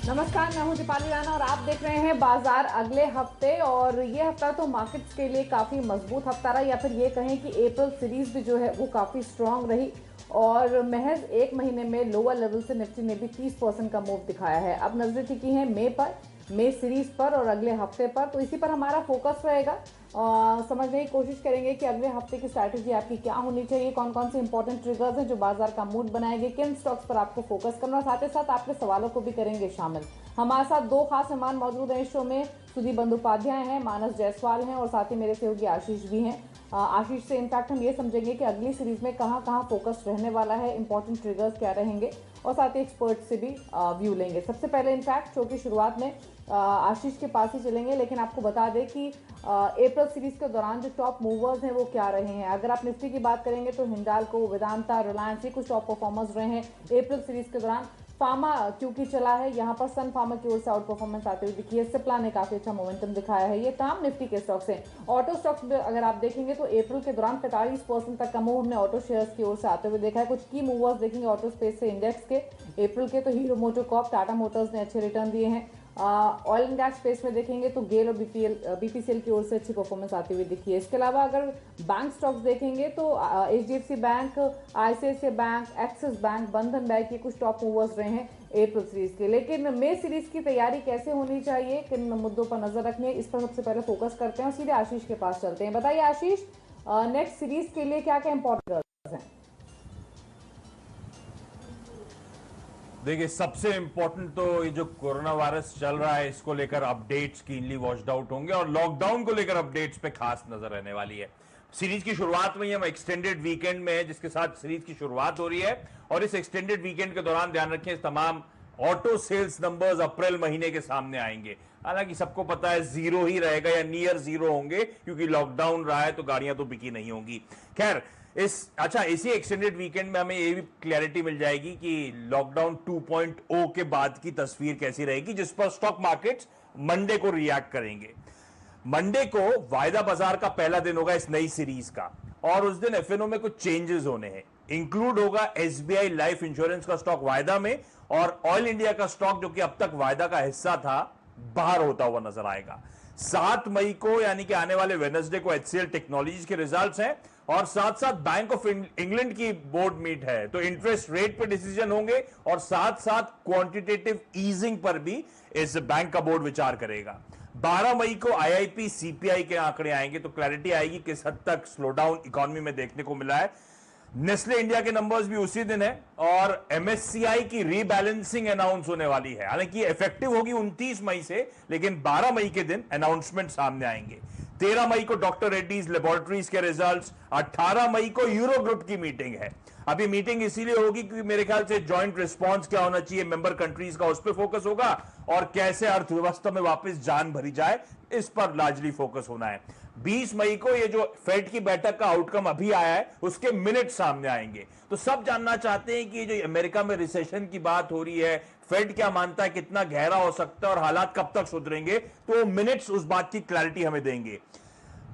नमस्कार, मैं हूं दीपाली राणा और आप देख रहे हैं बाजार अगले हफ्ते। और ये हफ्ता तो मार्केट्स के लिए काफी मजबूत हफ्ता रहा, या फिर ये कहें कि अप्रैल सीरीज भी जो है वो काफी स्ट्रांग रही। और महज एक महीने में लोअर लेवल से निफ्टी ने भी 30% का मूव दिखाया है। अब नजरें टिकी हैं मे सीरीज पर और अगले हफ्ते पर, तो इसी पर हमारा फोकस रहेगा। समझने की कोशिश करेंगे कि अगले हफ्ते की स्ट्रैटेजी आपकी क्या होनी चाहिए, कौन कौन से इंपॉर्टेंट ट्रिगर्स हैं जो बाजार का मूड बनाएंगे, किन स्टॉक्स पर आपको फोकस करना, साथ ही साथ आपके सवालों को भी करेंगे शामिल। हमारे साथ दो खास मेहमान मौजूद हैं इस शो में। सुदीप बंदोपाध्याय हैं, मानस जायसवाल हैं और साथ ही मेरे सहयोगी आशीष भी हैं। आशीष से इनफैक्ट हम ये समझेंगे कि अगली सीरीज में कहाँ कहाँ फोकस रहने वाला है, इंपॉर्टेंट ट्रिगर्स क्या रहेंगे, और साथ ही एक्सपर्ट से भी व्यू लेंगे। सबसे पहले इनफैक्ट शो की शुरुआत में आशीष के पास ही चलेंगे, लेकिन आपको बता दें कि अप्रैल सीरीज के दौरान जो टॉप मूवर्स हैं वो क्या रहे हैं। अगर आप निफ्टी की बात करेंगे तो हिंडाल्को, वेदांता, रिलायंस, ये कुछ टॉप परफॉर्मर्स रहे हैं अप्रैल सीरीज के दौरान। फार्मा क्योंकि चला है, यहाँ पर सन फार्मा की ओर से आउट परफॉर्मेंस आते हुए दिखी है। सिप्ला ने काफी अच्छा मोमेंटम दिखाया है। ये तमाम निफ्टी के स्टॉक्स हैं। ऑटो स्टॉक्स में अगर आप देखेंगे तो अप्रैल के दौरान 45% तक का मूव हमने ऑटो शेयर्स की ओर से आते हुए देखा है। कुछ की मूवर्स देखेंगे ऑटो स्पेस से इंडेक्स के अप्रैल के, तो हीरो मोटोकॉर्प, टाटा मोटर्स ने अच्छे रिटर्न दिए हैं। ऑयल एंड गैस स्पेस में देखेंगे तो गेल और बीपीसीएल की ओर से अच्छी परफॉर्मेंस आती हुई दिखी है। इसके अलावा अगर बैंक स्टॉक्स देखेंगे तो HDFC bank, ICICI bank, axis bank, बंधन बैंक, ये कुछ टॉप मूवर्स रहे हैं अप्रैल सीरीज के। लेकिन मे सीरीज की तैयारी कैसे होनी चाहिए, किन मुद्दों पर नजर रखनी है, इस पर सबसे पहले फोकस करते हैं और सीधे आशीष के पास चलते हैं। बताइए आशीष, नेक्स्ट सीरीज के लिए क्या क्या इंपॉर्टेंट है? देखिए, सबसे इंपॉर्टेंट तो ये जो कोरोना वायरस चल रहा है इसको लेकर अपडेट्स कीनली वॉच्ड आउट होंगे और लॉकडाउन को लेकर अपडेट्स पे खास नजर रहने वाली है। सीरीज की शुरुआत में ही हम एक्सटेंडेड वीकेंड में है जिसके साथ सीरीज की शुरुआत हो रही है, और इस एक्सटेंडेड वीकेंड के दौरान ध्यान रखें तमाम ऑटो सेल्स नंबर्स अप्रैल महीने के सामने आएंगे। हालांकि सबको पता है जीरो ही रहेगा या नियर जीरो होंगे, क्योंकि लॉकडाउन रहा है तो गाड़ियां तो बिकी नहीं होंगी। खैर, इसी एक्सटेंडेड वीकेंड में हमें ये भी क्लैरिटी मिल जाएगी कि लॉकडाउन 2.0 के बाद की तस्वीर कैसी रहेगी, जिस पर स्टॉक मार्केट्स मंडे को रिएक्ट करेंगे। मंडे को वायदा बाजार का पहला दिन होगा इस नई सीरीज का, और उस दिन एफएनओ में कुछ चेंजेस होने हैं। इंक्लूड होगा एसबीआई लाइफ इंश्योरेंस का स्टॉक वायदा में, और ऑयल इंडिया का स्टॉक जो कि अब तक वायदा का हिस्सा था बाहर होता हुआ नजर आएगा। 7 मई को यानी कि आने वाले वेडनेसडे को एचसीएल टेक्नोलॉजीज के रिजल्ट्स हैं, और साथ साथ बैंक ऑफ इंग्लैंड की बोर्ड मीट है, तो इंटरेस्ट रेट पर डिसीजन होंगे और साथ साथ क्वांटिटेटिव ईजिंग पर भी इस बैंक का बोर्ड विचार करेगा। 12 मई को आईआईपी सीपीआई के आंकड़े आएंगे, तो क्लैरिटी आएगी किस हद तक स्लोडाउन इकोनॉमी में देखने को मिला है। नेस्ले इंडिया के नंबर्स भी उसी दिन है, और एमएससीआई की रीबैलेंसिंग अनाउंस होने वाली है। हालांकि इफेक्टिव होगी 29 मई से, लेकिन 12 मई के दिन अनाउंसमेंट सामने आएंगे। 13 मई को डॉक्टर रेड्डीज लेबोरेटरीज के रिजल्ट्स, 18 मई को यूरो ग्रुप की मीटिंग है। अभी मीटिंग इसीलिए होगी क्योंकि मेरे ख्याल से जॉइंट रिस्पांस क्या होना चाहिए मेंबर कंट्रीज का, उस पर फोकस होगा, और कैसे अर्थव्यवस्था में वापस जान भरी जाए इस पर लार्जली फोकस होना है। 20 मई को ये जो फेड की बैठक का आउटकम अभी आया है उसके मिनट सामने आएंगे। तो सब जानना चाहते हैं कि ये जो अमेरिका में रिसेशन की बात हो रही है, फेड क्या मानता है, कितना गहरा हो सकता है और हालात कब तक सुधरेंगे, तो मिनट्स उस बात की क्लैरिटी हमें देंगे।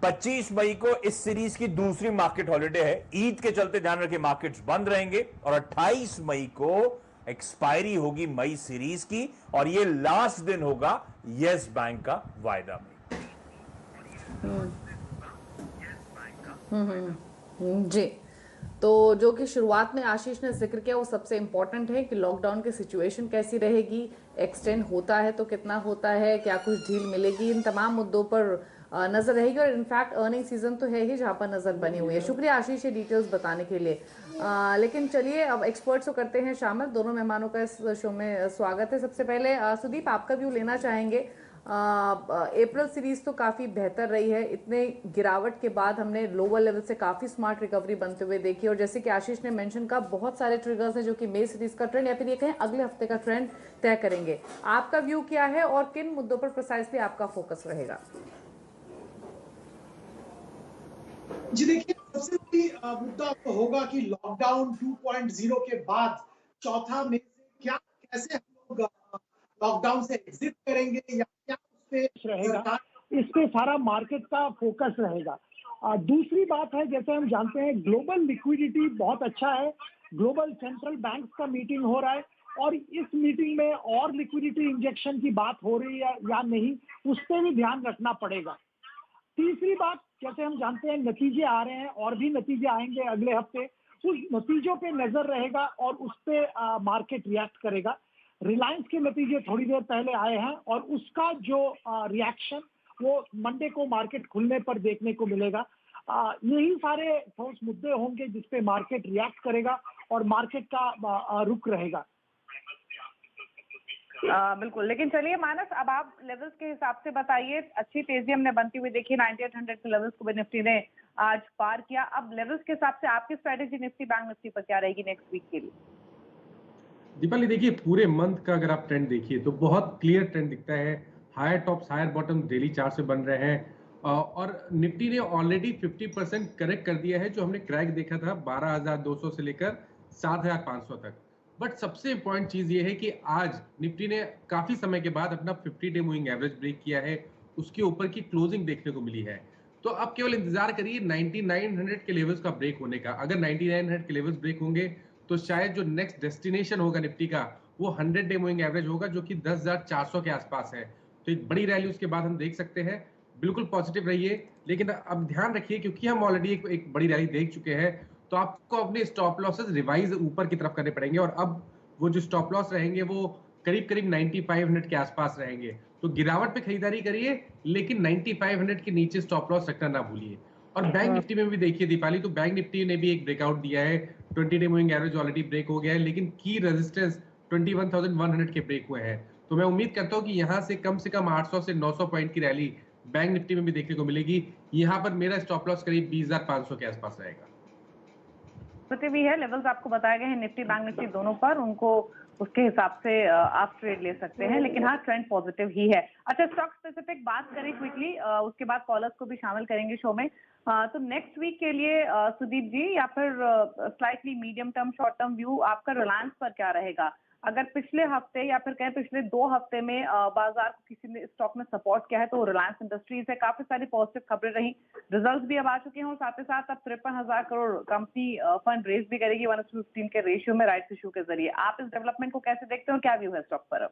25 मई को इस सीरीज की दूसरी मार्केट हॉलिडे है, ईद के चलते ध्यान रखें मार्केट्स बंद रहेंगे, और 28 मई को एक्सपायरी होगी मई सीरीज की, और ये लास्ट दिन होगा यस बैंक का वायदा में। जी, तो जो कि शुरुआत में आशीष ने जिक्र किया वो सबसे इम्पोर्टेंट है कि लॉकडाउन की सिचुएशन कैसी रहेगी, एक्सटेंड होता है तो कितना होता है, क्या कुछ ढील मिलेगी, इन तमाम मुद्दों पर नजर रहेगी। और इनफैक्ट अर्निंग सीजन तो है ही जहां पर नजर बनी हुई है। शुक्रिया आशीष ये डिटेल्स बताने के लिए। लेकिन चलिए अब एक्सपर्ट्स को करते हैं शामिल। दोनों मेहमानों का इस शो में स्वागत है। सबसे पहले सुदीप, आपका व्यू लेना चाहेंगे। अप्रैल सीरीज तो काफी बेहतर रही है, इतने गिरावट के बाद हमने लोअर लेवल से काफी स्मार्ट रिकवरी बनते हुए देखी, और जैसे कि आशीष ने मेंशन का बहुत सारे ट्रिगर्स हैं जो कि मे सीरीज का ट्रेंड या फिर ये कहें अगले हफ्ते का ट्रेंड तय करेंगे। आपका व्यू क्या है और किन मुद्दों पर प्रिसाइसली आपका फोकस रहेगा? जी देखिए, सबसे बड़ी मुद्दा तो होगा कि लॉकडाउन 2.0 के बाद चौथा में से क्या, कैसे हम लोग लॉकडाउन से एग्जिट करेंगे, या क्या उस पे रहेगा, इस पे सारा मार्केट का फोकस रहेगा। दूसरी बात है, जैसे हम जानते हैं ग्लोबल लिक्विडिटी बहुत अच्छा है, ग्लोबल सेंट्रल बैंक्स का मीटिंग हो रहा है, और इस मीटिंग में और लिक्विडिटी इंजेक्शन की बात हो रही है या नहीं, उस पर भी ध्यान रखना पड़ेगा। तीसरी बात, जैसे हम जानते हैं नतीजे आ रहे हैं और भी नतीजे आएंगे अगले हफ्ते, उस नतीजों पे नजर रहेगा और उस पे मार्केट रिएक्ट करेगा। रिलायंस के नतीजे थोड़ी देर पहले आए हैं और उसका जो रिएक्शन वो मंडे को मार्केट खुलने पर देखने को मिलेगा। यही सारे ठोस मुद्दे होंगे जिसपे मार्केट रिएक्ट करेगा और मार्केट का रुख रहेगा। बिल्कुल, लेकिन चलिए मानस, अब आप लेवल्स के हिसाब से बताइए। अच्छी तेजी हमने बनती हुई देखी, 9800 के लेवल्स को भी निफ्टी ने आज पार किया। अब लेवल्स के हिसाब से आपकी स्ट्रेटेजी निफ्टी बैंक निफ्टी पर क्या रहेगी नेक्स्ट वीक के लिए? दीपाली देखिए, पूरे मंथ का अगर आप ट्रेंड देखिए तो बहुत क्लियर ट्रेंड दिखता है। Higher tops higher bottom daily chart से बन रहे हैं और निफ्टी ने ऑलरेडी 50% करेक्ट कर दिया है। जो हमने क्रैक देखा था 12,200 से लेकर 7,500 तक। बट सबसे इंपॉर्टेंट चीज ये है कि आज निफ्टी ने काफी समय के बाद अपना 50 डे मूविंग एवरेज ब्रेक किया है। उसके ऊपर की क्लोजिंग देखने को मिली है। तो अब केवल इंतजार करिए 9900 के लेवल्स का ब्रेक होने का। अगर 9900 के लेवल्स ब्रेक होंगे तो शायद जो नेक्स्ट डेस्टिनेशन होगा निफ्टी का वो 100 डे मूविंग एवरेज होगा, जो कि 10,400 के आसपास है। तो एक बड़ी रैली उसके बाद हम देख सकते हैं। बिल्कुल पॉजिटिव रहिए, लेकिन अब ध्यान रखिए क्योंकि हम ऑलरेडी एक बड़ी रैली देख चुके हैं, तो आपको अपने स्टॉप लॉसेस रिवाइज ऊपर की तरफ करने पड़ेंगे। और अब वो जो स्टॉप लॉस रहेंगे वो करीब करीब 9500 के आसपास रहेंगे। तो गिरावट पे खरीदारी करिए, लेकिन 9500 के नीचे स्टॉप लॉस रखना ना भूलिए। और बैंक निफ्टी में भी देखिए दीपाली, तो बैंक निफ्टी ने भी एक ब्रेकआउट दिया है। 20 day moving average already break हो गया है, लेकिन की रेजिस्टेंस 21,100 के ब्रेक हुए हैं। तो मैं उम्मीद करता हूं कि यहां से कम 800 से 900 पॉइंट की रैली बैंक निफ्टी में भी देखने को मिलेगी। यहां पर मेरा स्टॉप लॉस करीब 20,500 के आसपास रहेगा। भी है, लेवल्स आपको बताए गए हैं निफ्टी बैंक निफ्टी दोनों पर, उनको उसके हिसाब से आप ट्रेड ले सकते हैं, लेकिन हाँ ट्रेंड पॉजिटिव ही है। अच्छा, स्टॉक स्पेसिफिक बात करें क्विकली, उसके बाद कॉलर्स को भी शामिल करेंगे शो में। तो नेक्स्ट वीक के लिए सुदीप जी, या फिर slightly medium term short term view आपका रिलायंस पर क्या रहेगा? अगर पिछले हफ्ते या फिर कहें पिछले 2 हफ्ते में बाजार को किसी ने स्टॉक में सपोर्ट किया है तो रिलायंस इंडस्ट्रीज है। काफी सारी पॉजिटिव खबरें रही, रिजल्ट्स भी अब आ चुके हैं और साथ ही साथ अब 53,000 करोड़ कंपनी फंड रेज भी करेगी 1:15 के रेशियो में राइट्स इशू के जरिए। आप इस डेवलपमेंट को कैसे देखते हैं और क्या व्यू है स्टॉक पर? अब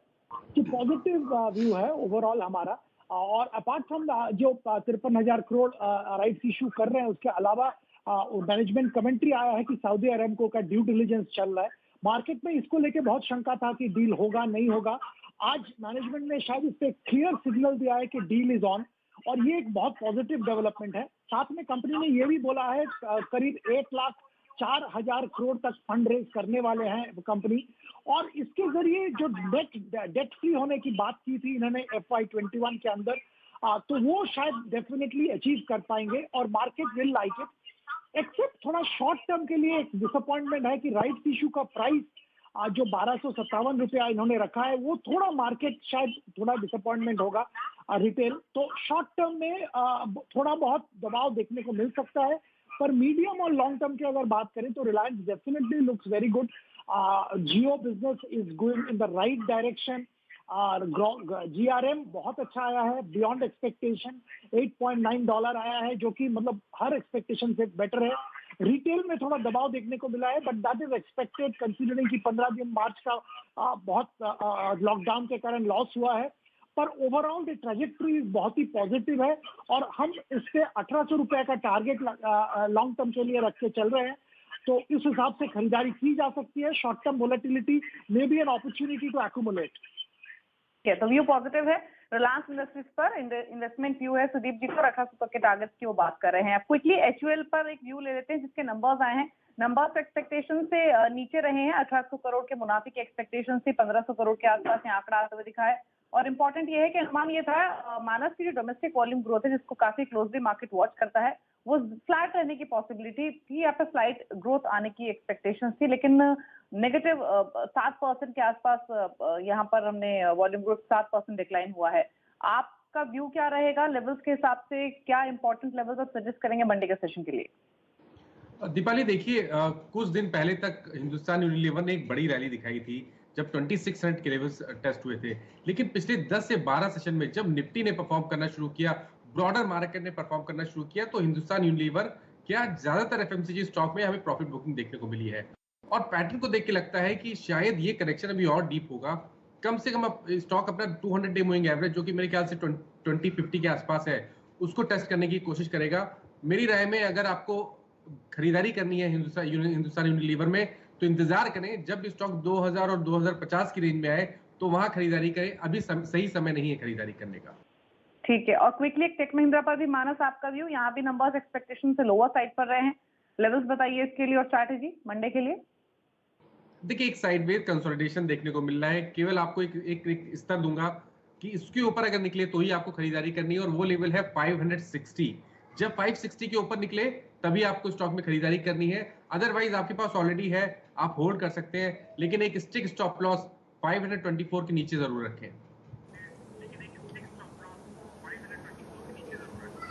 पॉजिटिव व्यू है ओवरऑल हमारा। और अपार्ट फ्रॉम जो 53,000 करोड़ राइट्स इशू कर रहे हैं, उसके अलावा मैनेजमेंट कमेंट्री आया है कि सऊदी अरेबिको का ड्यू डिलिजेंस चल रहा है। मार्केट में इसको लेके बहुत शंका था कि डील होगा नहीं होगा। आज मैनेजमेंट ने शायद इस पे क्लियर सिग्नल दिया है कि डील इज ऑन, और ये एक बहुत पॉजिटिव डेवलपमेंट है। साथ में कंपनी ने ये भी बोला है करीब 1,04,000 करोड़ तक फंड रेज करने वाले हैं कंपनी। और इसके जरिए जो डेट फ्री होने की बात की थी इन्होंने FY21 के अंदर, तो वो शायद डेफिनेटली अचीव कर पाएंगे और market will like it. Except थोड़ा शॉर्ट टर्म के लिए एक डिसअपॉइंटमेंट है कि राइट्स इशू का प्राइस जो 1257 रुपया इन्होंने रखा है, वो थोड़ा मार्केट शायद थोड़ा डिसअपॉइंटमेंट होगा रिटेल। तो शॉर्ट टर्म में थोड़ा बहुत दबाव देखने को मिल सकता है, पर मीडियम और लॉन्ग टर्म की अगर बात करें तो Reliance definitely looks very good. Jio business is going in the right direction. GRM बहुत अच्छा आया है, बियॉन्ड एक्सपेक्टेशन। $8.9 आया है, जो कि मतलब हर एक्सपेक्टेशन से बेटर है। रिटेल में थोड़ा दबाव देखने को मिला है, but that is expected considering कि 15 दिन मार्च का बहुत लॉकडाउन के कारण लॉस हुआ है। पर ओवरऑल द ट्रेजेक्टरी बहुत ही पॉजिटिव है और हम इस पे 1,800 रुपए का टारगेट लॉन्ग टर्म के लिए रख के चल रहे हैं। तो इस हिसाब से खरीदारी की जा सकती है। Short term volatility may be an opportunity to accumulate. तो व्यू पॉजिटिव है रिलायंस इंडस्ट्रीज पर। इन्वेस्टमेंट व्यू है सुदीप जी को, 1800 के टारगेट्स की वो बात कर रहे हैं। क्विकली HUL पर एक व्यू ले लेते हैं जिसके नंबर्स आए हैं। नंबर्स एक्सपेक्टेशन से नीचे रहे हैं। 1800 करोड़ के मुनाफे की एक्सपेक्टेशन से 1500 करोड़ के आसपास यहाँ आंकड़ा आते हुए दिखा है। और इम्पोर्टेंट ये है कि अनुमान ये था मानस की जो डोमेस्टिक वॉल्यूम ग्रोथ है, जिसको काफी क्लोजली मार्केट वॉच करता है, वो फ्लैट रहने की पॉसिबिलिटी थी या फिर स्लाइट ग्रोथ आने की एक्सपेक्टेशन थी, लेकिन नेगेटिव 7% के आसपास यहाँ पर हमने वॉल्यूम ग्रोथ 7% डिक्लाइन हुआ है। आपका व्यू क्या रहेगा लेवल्स के हिसाब से? क्या इंपॉर्टेंट लेवल्स आप सजेस्ट करेंगे मंडे के सेशन के लिए? दीपाली देखिए, कुछ दिन पहले तक हिंदुस्तान यूनिलीवर ने एक बड़ी रैली दिखाई थी जब 2600 के लेवल्स टेस्ट हुए थे। लेकिन पिछले 10 से 12 सेशन में जब निफ्टी ने परफॉर्म करना शुरू किया, ब्रॉडर मार्केट ने परफॉर्म करना शुरू किया, तो हिंदुस्तान यूनिलीवर क्या ज्यादातर FMCG स्टॉक में हमें प्रॉफिट बुकिंग देखने को मिली है। और पैटर्न को देख के लगता है कि शायद ये करेक्शन अभी और डीप होगा। कम से कम अब स्टॉक अपना 200 डे मूविंग एवरेज, जो कि मेरे ख्याल से 2050 के आसपास है, उसको टेस्ट करने की कोशिश करेगा। मेरी राय में अगर आपको खरीदारी करनी है हिंदुस्तान यूनिलीवर में, तो इंतजार करें जब स्टॉक 2000 और 2050 की रेंज में आए तो वहां खरीदारी करें। अभी सही समय नहीं है खरीदारी करने का। ठीक है, और क्विकली एक टेक महिंद्रा पर भी मानस आपका व्यू, यहाँ भी नंबर्स एक्सपेक्टेशन से लोअर साइड पर रहे हैं, लेवल्स बताइए इसके लिए और स्ट्रैटेजी मंडे के लिए। देखिए, एक साइडवेज कंसोलिडेशन देखने को मिल रहा है। केवल आपको एक स्तर दूंगा कि इसके ऊपर अगर निकले तो ही आपको खरीदारी करनी है, और वो लेवल है 560। जब 560 के ऊपर निकले तभी आपको स्टॉक में खरीदारी करनी है। अदरवाइज आपके पास ऑलरेडी है, आप होल्ड कर सकते हैं, लेकिन एक स्ट्रिक्ट स्टॉप लॉस 524 के नीचे जरूर रखें।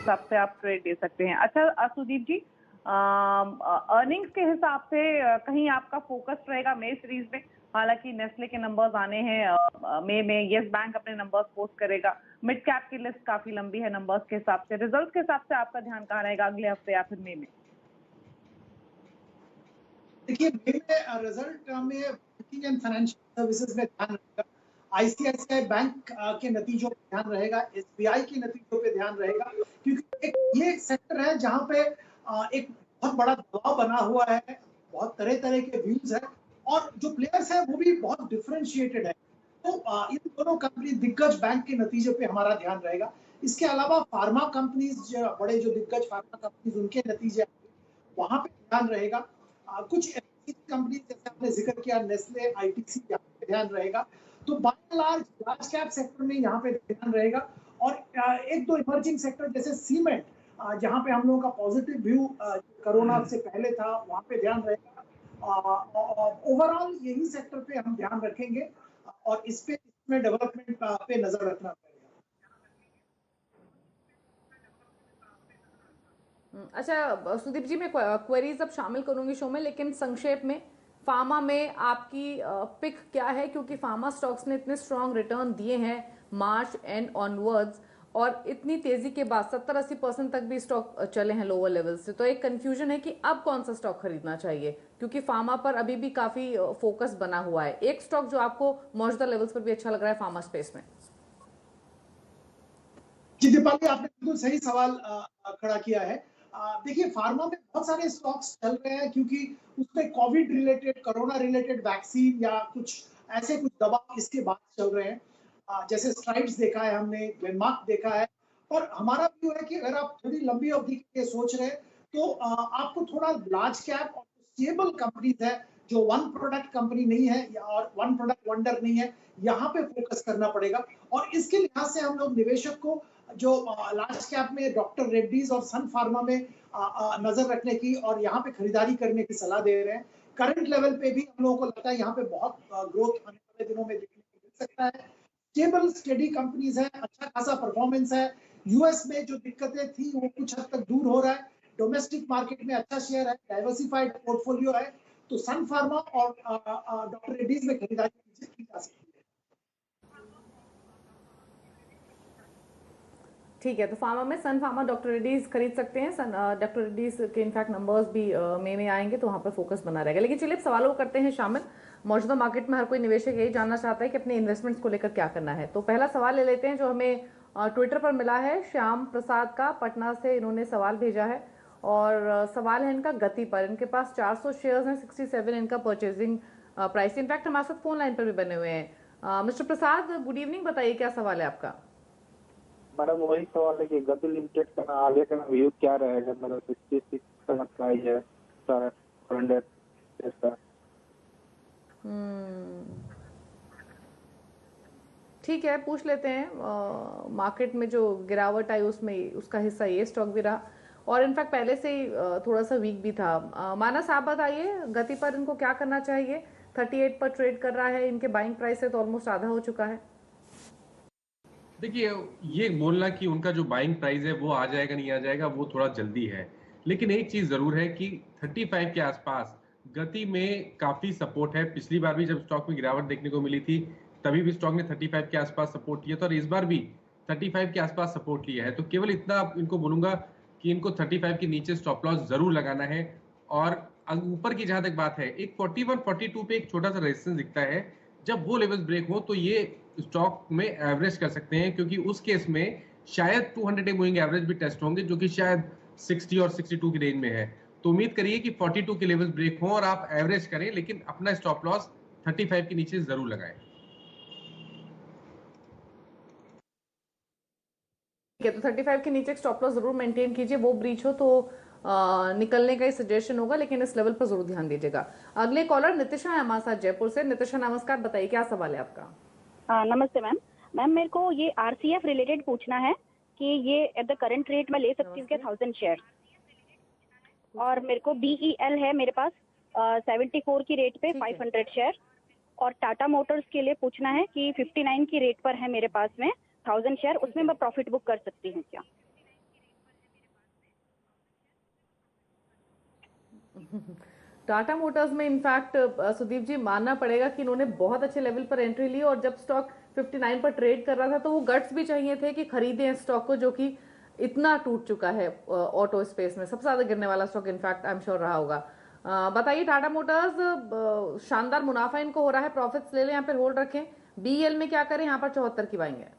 सबसे आप ट्रेड दे सकते हैं। अच्छा सुदीप जी, अर्निंग्स के हिसाब से कहीं आपका फोकस रहेगा मई सीरीज में? हालांकि नेस्ले के नंबर्स आने हैं मई में, येस बैंक अपने नंबर्स पोस्ट करेगा, मिड कैप की लिस्ट काफी लंबी है नंबर्स के हिसाब से। रिजल्ट्स के हिसाब से आपका ध्यान कहाँ रहेगा अगले हफ्ते या फिर मई में? देखिए, मई में रिजल्ट में बैंकिंग एंड फाइनेंशियल सर्विसेज में ध्यान रहेगा, आईसीआईसीआई बैंक के नतीजों पे ध्यान रहेगा, एसबीआई के नतीजों पे ध्यान रहेगा, क्योंकि ये एक सेक्टर है जहां पे एक बहुत बड़ा दबाव बना हुआ है, बहुत तरह तरह के व्यूज है, और जो प्लेयर्स है वो भी बहुत डिफरेंशिएटेड है। तो इन दोनों कंपनी दिग्गज बैंक के नतीजे पे हमारा ध्यान रहेगा। इसके अलावा फार्मा कंपनीज, बड़े जो दिग्गज फार्मा कंपनीज, उनके नतीजे वहां पे ध्यान रहेगा। कुछ कंपनी जैसे आपने जिक्र किया, नेस्ले, आईटीसी, यहाँ पे ध्यान रहेगा। तो बाय लार्ज कैप सेक्टर में यहाँ पे ध्यान रहेगा, और एक दो इमर्जिंग सेक्टर जैसे सीमेंट, जहाँ पे हम लोगों का पॉजिटिव व्यू कोरोना से पहले था, वहाँ पे ध्यान रहेगा। ओवरऑल यही सेक्टर पे हम ध्यान रखेंगे, और इसमें डेवलपमेंट पे नजर रखना पड़ेगा। अच्छा सुदीप जी, मैं क्वेरीज अब शामिल करूंगी शो में, लेकिन संक्षेप में फार्मा में आपकी पिक क्या है? क्योंकि फार्मा स्टॉक्स ने इतने स्ट्रॉन्ग रिटर्न दिए हैं मार्च एंड ऑनवर्ड्स, और इतनी तेजी के बाद 70-80% तक भी स्टॉक चले हैं लोअर लेवल से। तो एक कंफ्यूजन है कि अब कौन सा स्टॉक खरीदना चाहिए, क्योंकि फार्मा पर अभी भी काफी फोकस बना हुआ है। एक स्टॉक जो आपको मौजूदा लेवल्स पर भी अच्छा लग रहा है फार्मा स्पेस में? जी दीपाली, आपने बिल्कुल सही सवाल खड़ा किया है। देखिए, फार्मा में बहुत सारे स्टॉक्स चल रहे हैं, क्योंकि उसमें Covid related, corona related vaccine या कुछ दवा इसके बाद चल रहे हैं। जैसे स्ट्राइड्स देखा है हमने, ग्लेनमार्क देखा है। और हमारा व्यू है कि अगर आप थोड़ी लंबी अवधि के लिए सोच रहे हैं, तो आपको थोड़ा लार्ज कैप और स्टेबल कंपनीज है, जो वन प्रोडक्ट कंपनी नहीं है और वन प्रोडक्ट वंडर नहीं है, यहाँ पे फोकस करना पड़ेगा। और इसके लिहाज से हम लोग निवेशक को जो लार्ज कैप में डॉक्टर रेड्डीज और सन फार्मा में नजर रखने की और यहाँ पे खरीदारी करने की सलाह दे रहे हैं। करंट लेवल पे भी हम लोगों को लगता है यहाँ पे बहुत ग्रोथ आने वाले दिनों में देखने को मिल सकता है। स्टेबल स्टेडी कंपनीज है, अच्छा खासा परफॉर्मेंस है। यूएस में जो दिक्कतें थी वो कुछ हद तक दूर हो रहा है, डोमेस्टिक मार्केट में अच्छा शेयर है, डाइवर्सिफाइड पोर्टफोलियो है। तो सन फार्मा और डॉक्टर रेड्डीज में खरीदारी की जा सकती है। ठीक है, तो फार्मा में सन फार्मा, डॉक्टर रेड्डीज खरीद सकते हैं। डॉक्टर रेड्डीज के इनफैक्ट नंबर्स भी मई में आएंगे, तो वहाँ पर फोकस बना रहेगा। लेकिन चलिए अब सवालों को करते हैं शामिल। मौजूदा मार्केट में हर कोई निवेशक यही जानना चाहता है कि अपने इन्वेस्टमेंट्स को लेकर क्या करना है। तो पहला सवाल ले लेते हैं जो हमें ट्विटर पर मिला है, श्याम प्रसाद का, पटना से इन्होंने सवाल भेजा है, और सवाल है इनका गति पर। इनके पास 400 शेयर्स हैं, 67 इनका परचेजिंग प्राइस। इनफैक्ट हमारे साथ फोन लाइन पर भी बने हुए हैं। मिस्टर प्रसाद, गुड इवनिंग, बताइए क्या सवाल है आपका? मैडम वही सवाल है कि गति लिमिटेड का आगे का व्यू क्या रहेगा? मेरा 66 का प्राइस है सर, 100 का। ठीक है, पूछ लेते हैं। मार्केट में जो गिरावट आई उसमें उसका हिस्सा ये स्टॉक भी रहा, और इनफैक्ट पहले से ही थोड़ा सा वीक भी था। मानस, आप बताइए गति पर इनको क्या करना चाहिए? 38 पर ट्रेड कर रहा है, इनके बाइंग प्राइस से तो ऑलमोस्ट आधा हो चुका है। देखिए, ये बोलना कि उनका जो बाइंग प्राइस है वो आ जाएगा नहीं आ जाएगा, वो थोड़ा जल्दी है। लेकिन एक चीज जरूर है कि 35 के आसपास गति में काफी सपोर्ट है। पिछली बार भी जब स्टॉक में गिरावट देखने को मिली थी तभी भी स्टॉक ने 35 के आसपास सपोर्ट लिया था, और इस बार भी 35 के आसपास सपोर्ट लिया है। तो केवल इतना इनको बोलूंगा कि इनको 35 के नीचे स्टॉप लॉस जरूर लगाना है, और ऊपर की जहां तक बात है, एक 41 42 पे एक छोटा सा रेजिस्टेंस दिखता है। जब वो लेवल्स ब्रेक हो तो ये स्टॉक में एवरेज कर सकते हैं, क्योंकि उस केस में शायद 200 डे मूविंग एवरेज भी टेस्ट होंगे, जो कि शायद 60 और 62 की रेंज में है। तो उम्मीद करिए कि 42 के लेवल्स ब्रेक हों और आप एवरेज करें, लेकिन अपना स्टॉप लॉस 35 के नीचे जरूर लगाएं। ठीक है, तो 35 के नीचे स्टॉप लॉस जरूर मेंटेन कीजिए, वो ब्रीच हो तो निकलने का ही सजेशन होगा, लेकिन इस लेवल पर जरूर ध्यान दीजिएगा। अगले कॉलर नितिशा है हमारे साथ जयपुर से। नितिशा नमस्कार, बताइए क्या सवाल है आपका। नमस्ते मैम। मैम मेरे को ये आरसीएफ रिलेटेड पूछना है कि ये एट द करंट रेट मैं ले सकती हूँ क्या 1000 शेयर, और मेरे को बीईएल है मेरे पास 74 की रेट पे 500 शेयर, और टाटा मोटर्स के लिए पूछना है कि 59 की रेट पर है मेरे पास में 1000 शेयर, उसमें मैं प्रॉफिट बुक कर सकती हूँ क्या। टाटा मोटर्स में इनफैक्ट सुदीप जी मानना पड़ेगा कि इन्होंने बहुत अच्छे लेवल पर एंट्री ली, और जब स्टॉक 59 पर ट्रेड कर रहा था तो वो गट्स भी चाहिए थे कि खरीदें इस स्टॉक को, जो कि इतना टूट चुका है ऑटो स्पेस में। सबसे ज्यादा गिरने वाला stock in fact I am sure रहा होगा। बताइए टाटा मोटर्स शानदार मुनाफा इनको हो रहा है, प्रॉफिट्स ले लें या फिर होल्ड रखें। बीएल में क्या करें, यहाँ पर 74 की बाइंग है।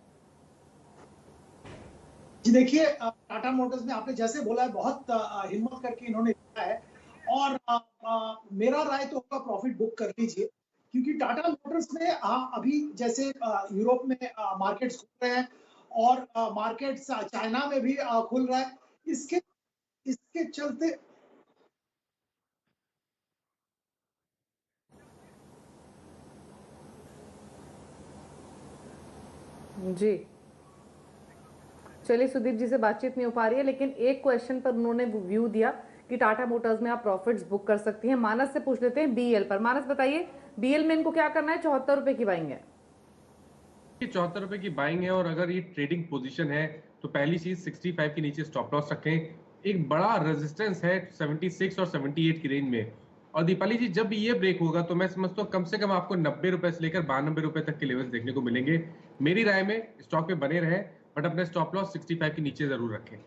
जी देखिए, टाटा मोटर्स में आपने जैसे बोला है बहुत हिम्मत करके इन्होंने किया है, और मेरा राय तो होगा प्रॉफिट बुक कर लीजिए, क्योंकि टाटा मोटर्स में अभी जैसे यूरोप में मार्केट्स खुल रहे हैं और मार्केट्स चाइना में भी खुल रहा है, इसके चलते जी चलिए, सुदीप जी से बातचीत नहीं हो पा रही है, लेकिन एक क्वेश्चन पर उन्होंने व्यू दिया कि टाटा मोटर्स में आप प्रॉफिट्स बुक कर सकती हैं। मानस से पूछ लेते हैं बीएल पर। मानस बताइए बीएल में इनको क्या करना है, 74 रुपए की बाइंग है। 74 रुपए की बाइंग है, और अगर ये ट्रेडिंग पोजीशन है तो पहली चीज 65 के नीचे स्टॉप लॉस रखें। एक बड़ा रेजिस्टेंस है 76 और 78 की रेंज में, और दीपाली जी जब ये ब्रेक होगा तो मैं समझता हूँ कम से कम आपको 90 रुपए से लेकर 92 रुपए तक के लेवल्स देखने को मिलेंगे। मेरी राय में स्टॉक में बने रहे, बट अपने स्टॉप लॉस 65 के नीचे जरूर रखें।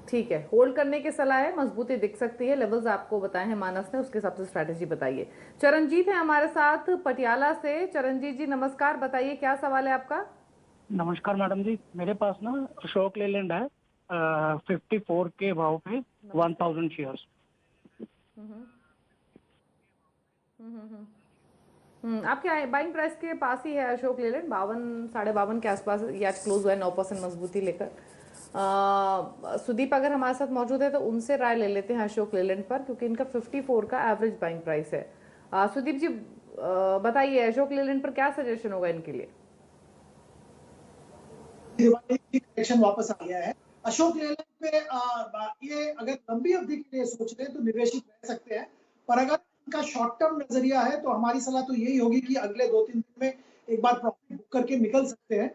ठीक है, होल्ड करने की सलाह है, मजबूती दिख सकती है। लेवल्स आपको बताए हैं मानस ने, उसके हिसाब से स्ट्रैटेजी बताइए। चरणजीत है हमारे साथ पटियाला से। चरणजीत जी नमस्कार, बताइए क्या सवाल है आपका। नमस्कार मैडम जी, मेरे पास ना अशोक लेलैंड है 54 के भाव पे 1000 शेयर्स। आपके बाइंग प्राइस के पास ही है अशोक लेलैंड, 52 52.5 के आसपास या क्लोज हुआ है 9% मजबूती लेकर। सुदीप अगर हमारे साथ मौजूद है तो उनसे राय ले लेते हैं अशोक लेलैंड पर, क्योंकि इनका 54 का एवरेज बाइंग प्राइस है। सुदीप जी बताइए अशोक लेलैंड पर क्या सजेशन होगा इनके लिए। करेक्शन वापस आ गया है अशोक लेलैंड पे। ये अगर लंबी अवधि के लिए सोच रहे हैं तो निवेशित रह सकते हैं, पर अगर इनका शॉर्ट टर्म नजरिया है तो हमारी सलाह तो यही होगी कि अगले 2-3 दिन में एक बार प्रॉफिट बुक करके निकल सकते हैं।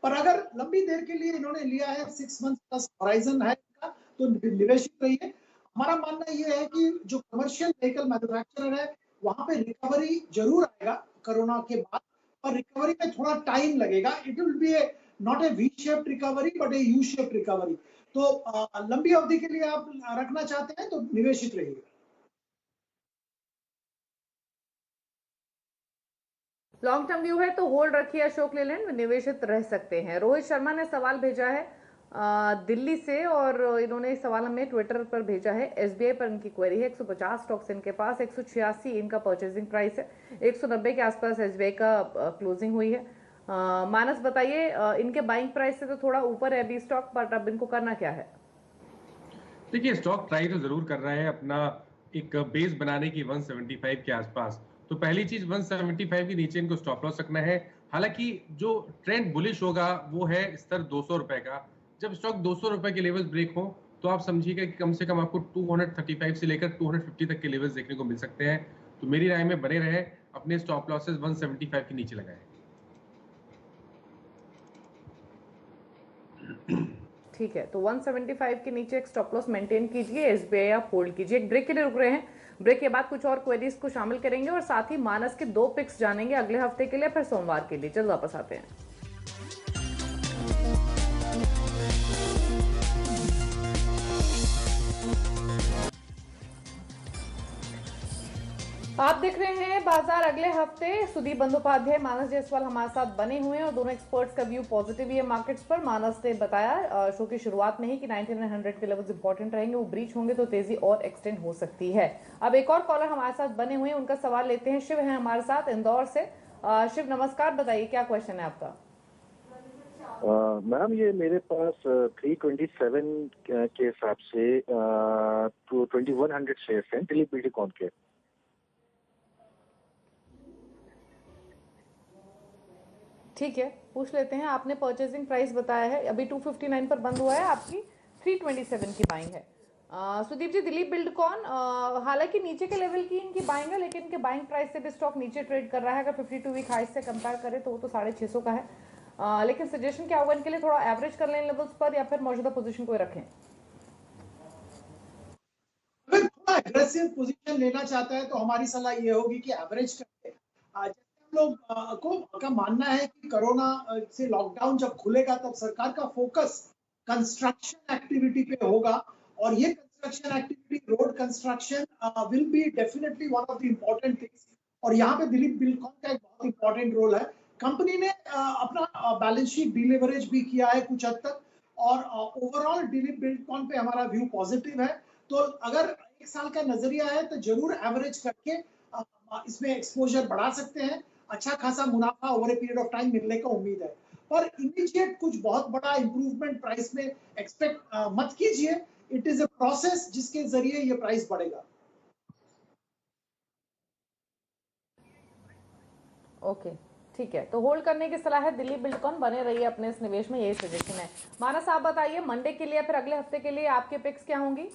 पर अगर लंबी देर के लिए इन्होंने लिया है, 6 मंथ प्लस हॉराइजन है इनका, तो निवेशित रहिए। हमारा मानना ये है कि जो कमर्शियल व्हीकल मैन्युफैक्चरर है वहां पे रिकवरी जरूर आएगा कोरोना के बाद, और रिकवरी में थोड़ा टाइम लगेगा। It will be not A V shaped recovery but A U shaped recovery. तो लंबी अवधि के लिए आप रखना चाहते हैं तो निवेशित रहिए। लॉन्ग टर्म व्यू है तो होल्ड रखिए, अशोक लेलैंड में निवेशित रह सकते हैं। रोहित शर्मा ने सवाल भेजा है दिल्ली से, और इन्होंने सवाल हमें ट्विटर पर भेजा है। एसबीआई पर इनकी क्वेरी है। 150 स्टॉक्स इनके पास, 186 इनका परचेजिंग प्राइस है, 190 के आसपास एसबीआई का क्लोजिंग हुई है। मानस बताइए इनके बाइंग प्राइस से तो थोड़ा ऊपर है अभी स्टॉक, बट अब इनको करना क्या है। देखिए स्टॉक ट्राई तो जरूर कर रहा है अपना एक बेस बनाने की 175 के आसपास, तो पहली चीज 175 के नीचे इनको स्टॉप लॉस रखना है। हालांकि जो ट्रेंड बुलिश होगा वो है स्तर 200 रुपए का। जब स्टॉक 200 रुपए के लेवल्स ब्रेक हो तो आप समझिएगा कि कम से कम आपको 235 से लेकर 250 तक के लेवल्स देखने को मिल सकते हैं। तो मेरी राय में बने रहे, अपने स्टॉप लॉसेस 175 के नीचे लगाएं। ठीक है, तो 175 के नीचे एक स्टॉप लॉस मेंटेन कीजिए, एसबीआई आप होल्ड कीजिए। एक ब्रेक के लिए रुक रहे हैं, ब्रेक के बाद कुछ और क्वेरीज को शामिल करेंगे और साथ ही मानस के 2 पिक्स जानेंगे अगले हफ्ते के लिए, फिर सोमवार के लिए। जल्द वापस आते हैं। आप देख रहे हैं बाजार अगले हफ्ते। सुदीप बंदोपाध्याय, मानस जायसवाल हमारे साथ बने हुए हैं और दोनों एक्सपर्ट्स का व्यू पॉजिटिव ही है मार्केट्स पर। मानस ने बताया शो की शुरुआत में ही कि 9900 के लेवल्स इंपॉर्टेंट रहेंगे, वो ब्रीच होंगे तो तेजी और एक्सटेंड हो सकती है। अब एक और कॉलर हमारे साथ बने हुए हैं, उनका सवाल लेते हैं। शिव है हमारे साथ इंदौर से। शिव नमस्कार, बताइए क्या क्वेश्चन है आपका? मैम ये मेरे पास 327 के हिसाब से 2100 शेयर्स हैं दिलीप बिल्डकॉन के। ठीक है, पूछ लेते हैं। आपने परचेजिंग प्राइस बताया है, अभी 259 पर बंद हुआ है, आपकी 327 की बाइंग है। सुदीप जी, दिलीप बिल्डकॉन हालांकि नीचे के लेवल की इनकी बाइंग है, लेकिन इनके बाइंग प्राइस से भी स्टॉक नीचे ट्रेड कर रहा है। अगर 52 वीक हाई से कंपेयर करें तो वो तो 650 का है। लेकिन सजेशन क्या होगा इनके लिए? थोड़ा एवरेज कर लें लेवल्स पर या फिर मौजूदा पोजीशन को रखें? अगर थोड़ा एग्रेसिव पोजीशन लेना चाहता है तो हमारी सलाह ये होगी कि एवरेज करके, जैसे हम लोग का मानना है कि कोरोना से लॉकडाउन जब खुलेगा तब सरकार का फोकस कंस्ट्रक्शन एक्टिविटी पे होगा और ये construction activity, road construction will be definitely one of the important things. और यहाँ पे दिलीप बिल्डकॉन का एक बहुत इंपॉर्टेंट रोल है। कंपनी ने अपना बैलेंस शीट डिलीवरेज भी किया है कुछ हद तक, और ओवरऑल दिलीप बिल्डकॉन पे हमारा व्यू पॉजिटिव है। तो अगर एक साल का नजरिया है तो जरूर एवरेज करके इसमें एक्सपोजर बढ़ा सकते हैं। अच्छा खासा मुनाफा over a period of time मिलने का उम्मीद है, पर इमीडिएट कुछ बहुत बड़ा इंप्रूवमेंट प्राइस में एक्सपेक्ट मत कीजिए। इट इज अ प्रोसेस जिसके जरिए ये प्राइस बढ़ेगा। ओके, ठीक है, तो होल्ड करने की सलाह है। दिलीप बिल्डकॉन बने रहिए अपने इस निवेश में, यही सजेशन है। मानस आप बताइए, मंडे के लिए फिर अगले हफ्ते के लिए आपके पिक्स क्या होंगी?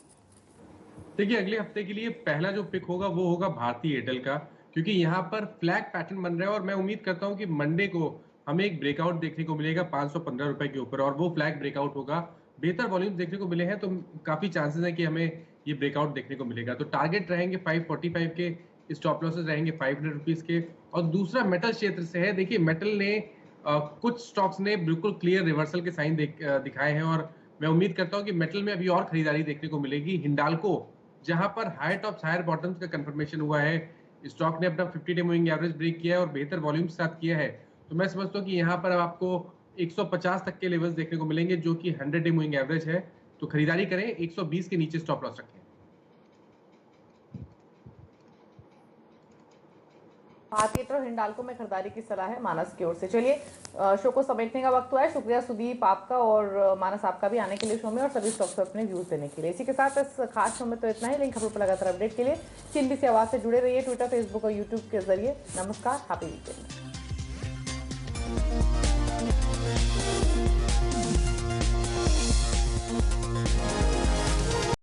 देखिए, अगले हफ्ते के लिए पहला जो पिक होगा वो होगा भारतीय एयरटेल का, क्योंकि यहाँ पर फ्लैग पैटर्न बन रहा है और मैं उम्मीद करता हूँ कि मंडे को हमें एक ब्रेकआउट देखने को मिलेगा 515 रुपए के ऊपर, और वो फ्लैग ब्रेकआउट होगा। बेहतर वॉल्यूम देखने को मिले हैं तो काफी चांसेस है कि हमें ये ब्रेकआउट देखने को मिलेगा। तो टारगेट रहेंगे 545 के, स्टॉप लॉसेस रहेंगे 500 रुपीज के। और दूसरा मेटल क्षेत्र से है। देखिए, मेटल ने कुछ स्टॉक्स ने बिल्कुल क्लियर रिवर्सल के साइन दिखाए हैं और मैं उम्मीद करता हूँ कि मेटल में अभी और खरीदारी देखने को मिलेगी। हिंडाल्को, जहां पर हायर टॉप्स हायर बॉटम्स का कंफर्मेशन हुआ है, स्टॉक ने अपना 50 डे मूविंग एवरेज ब्रेक किया है और बेहतर वॉल्यूम के साथ किया है, तो मैं समझता हूँ कि यहाँ पर आपको 150 तक के लेवल्स देखने को मिलेंगे जो कि 100 डे मूविंग एवरेज है। तो खरीदारी करें, 120 के नीचे स्टॉप लॉस रखें। भारतीय और हिंडाल्को में खरीदारी की सलाह है मानस की ओर से। चलिए, शो को समेटने का वक्त हुआ है। शुक्रिया सुदीप आपका और मानस आपका भी आने के लिए शो में और सभी स्टॉक्स पर अपने व्यूज देने के लिए। इसी के साथ इस खास शो में तो इतना ही। लेकिन खबरों पर लगातार अपडेट के लिए CNBC आवाज से जुड़े रहिए, ट्विटर, फेसबुक और यूट्यूब के जरिए। नमस्कार, हैप्पी वीकेंड।